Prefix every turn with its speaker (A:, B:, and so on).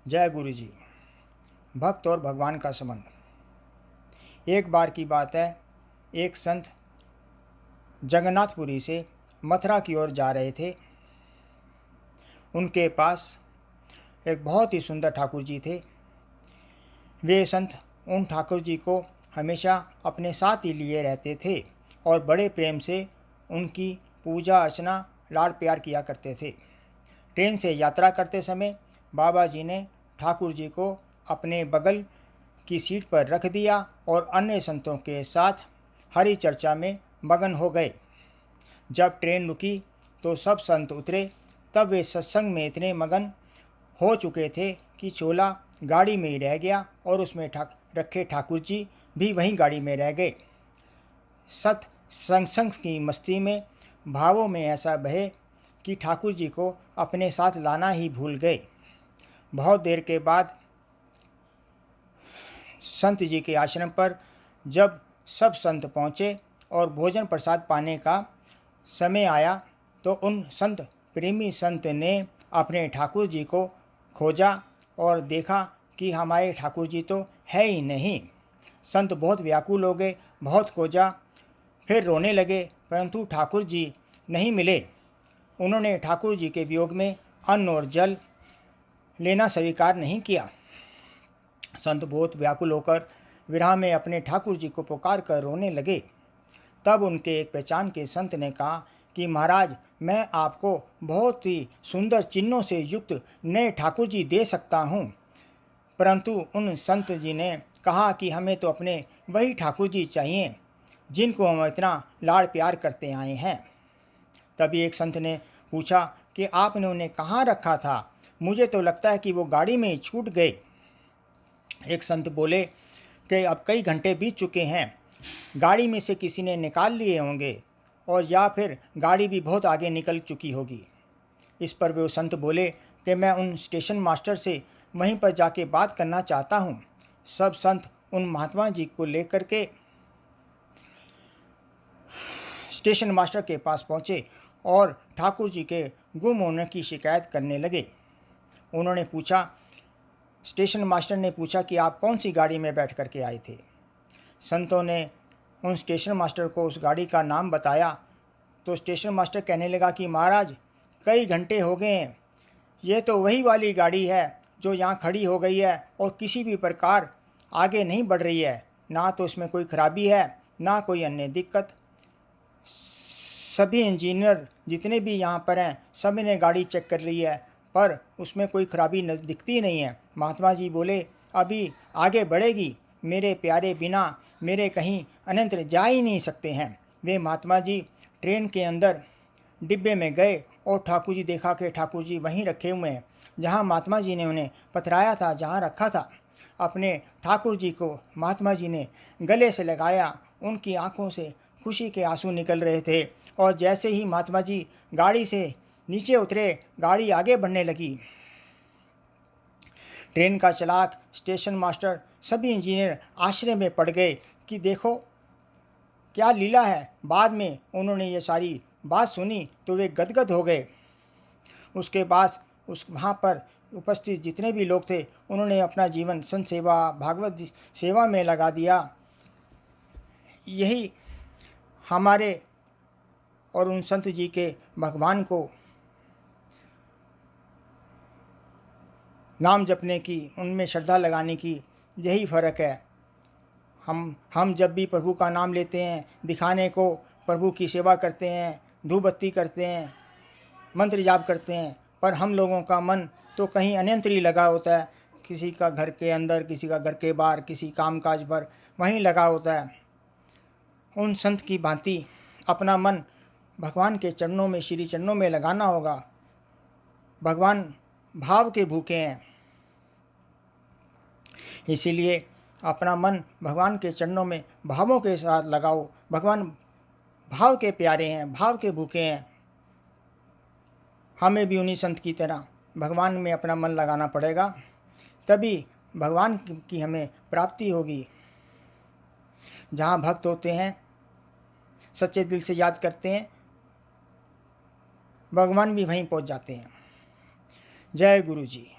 A: जय गुरु जी। भक्त और भगवान का संबंध। एक बार की बात है, एक संत जगन्नाथपुरी से मथुरा की ओर जा रहे थे। उनके पास एक बहुत ही सुंदर ठाकुर जी थे। वे संत उन ठाकुर जी को हमेशा अपने साथ ही लिए रहते थे और बड़े प्रेम से उनकी पूजा अर्चना लाड़ प्यार किया करते थे। ट्रेन से यात्रा करते समय बाबा जी ने ठाकुर जी को अपने बगल की सीट पर रख दिया और अन्य संतों के साथ हरि चर्चा में मगन हो गए। जब ट्रेन रुकी तो सब संत उतरे। तब वे सत्संग में इतने मगन हो चुके थे कि चोला गाड़ी में ही रह गया और उसमें रखे ठाकुर जी भी वहीं गाड़ी में रह गए। सत संग की मस्ती में भावों में ऐसा बहे कि ठाकुर जी को अपने साथ लाना ही भूल गए। बहुत देर के बाद संत जी के आश्रम पर जब सब संत पहुँचे और भोजन प्रसाद पाने का समय आया तो उन संत प्रेमी संत ने अपने ठाकुर जी को खोजा और देखा कि हमारे ठाकुर जी तो है ही नहीं। संत बहुत व्याकुल हो गए, बहुत खोजा, फिर रोने लगे, परंतु ठाकुर जी नहीं मिले। उन्होंने ठाकुर जी के वियोग में अन्न और जल लेना स्वीकार नहीं किया। संत बहुत व्याकुल होकर विरह में अपने ठाकुर जी को पुकार कर रोने लगे। तब उनके एक पहचान के संत ने कहा कि महाराज, मैं आपको बहुत ही सुंदर चिन्हों से युक्त नए ठाकुर जी दे सकता हूँ। परंतु उन संत जी ने कहा कि हमें तो अपने वही ठाकुर जी चाहिए जिनको हम इतना लाड़ प्यार करते आए हैं। तभी एक संत ने पूछा कि आपने उन्हें कहाँ रखा था? मुझे तो लगता है कि वो गाड़ी में ही छूट गए। एक संत बोले कि अब कई घंटे बीत चुके हैं, गाड़ी में से किसी ने निकाल लिए होंगे और या फिर गाड़ी भी बहुत आगे निकल चुकी होगी। इस पर वे संत बोले कि मैं उन स्टेशन मास्टर से वहीं पर जाके बात करना चाहता हूँ। सब संत उन महात्मा जी को लेकर के स्टेशन मास्टर के पास पहुँचे और ठाकुर जी के गुम होने की शिकायत करने लगे। उन्होंने पूछा, स्टेशन मास्टर ने पूछा कि आप कौन सी गाड़ी में बैठ कर के आए थे? संतों ने उन स्टेशन मास्टर को उस गाड़ी का नाम बताया तो स्टेशन मास्टर कहने लगा कि महाराज, कई घंटे हो गए हैं, ये तो वही वाली गाड़ी है जो यहाँ खड़ी हो गई है और किसी भी प्रकार आगे नहीं बढ़ रही है। ना तो इसमें कोई खराबी है, ना कोई अन्य दिक्कत। सभी इंजीनियर जितने भी यहाँ पर हैं, सभी ने गाड़ी चेक कर ली है पर उसमें कोई खराबी दिखती नहीं है। महात्मा जी बोले, अभी आगे बढ़ेगी, मेरे प्यारे बिना मेरे कहीं अन्यत्र जा ही नहीं सकते हैं। वे महात्मा जी ट्रेन के अंदर डिब्बे में गए और ठाकुर जी देखा कि ठाकुर जी वहीं रखे हुए हैं जहाँ महात्मा जी ने उन्हें पथराया था, जहाँ रखा था। अपने ठाकुर जी को महात्मा जी ने गले से लगाया। उनकी आंखों से खुशी के आंसू निकल रहे थे और जैसे ही महात्मा जी गाड़ी से नीचे उतरे, गाड़ी आगे बढ़ने लगी। ट्रेन का चालक, स्टेशन मास्टर, सभी इंजीनियर आश्चर्य में पड़ गए कि देखो क्या लीला है। बाद में उन्होंने ये सारी बात सुनी तो वे गदगद हो गए। उसके बाद वहाँ पर उपस्थित जितने भी लोग थे उन्होंने अपना जीवन संत सेवा, भागवत सेवा में लगा दिया। यही हमारे और उन संत जी के भगवान को नाम जपने की, उनमें श्रद्धा लगाने की यही फ़र्क है। हम जब भी प्रभु का नाम लेते हैं, दिखाने को प्रभु की सेवा करते हैं, धूप बत्ती करते हैं, मंत्र जाप करते हैं, पर हम लोगों का मन तो कहीं अन्यत्र ही लगा होता है। किसी का घर के अंदर, किसी का घर के बाहर, किसी कामकाज पर वहीं लगा होता है। उन संत की भांति अपना मन भगवान के चरणों में, श्री चरणों में लगाना होगा। भगवान भाव के भूखे हैं, इसीलिए अपना मन भगवान के चरणों में भावों के साथ लगाओ। भगवान भाव के प्यारे हैं, भाव के भूखे हैं। हमें भी उन्हीं संत की तरह भगवान में अपना मन लगाना पड़ेगा, तभी भगवान की हमें प्राप्ति होगी। जहाँ भक्त होते हैं, सच्चे दिल से याद करते हैं, भगवान भी वहीं पहुँच जाते हैं। जय गुरु जी।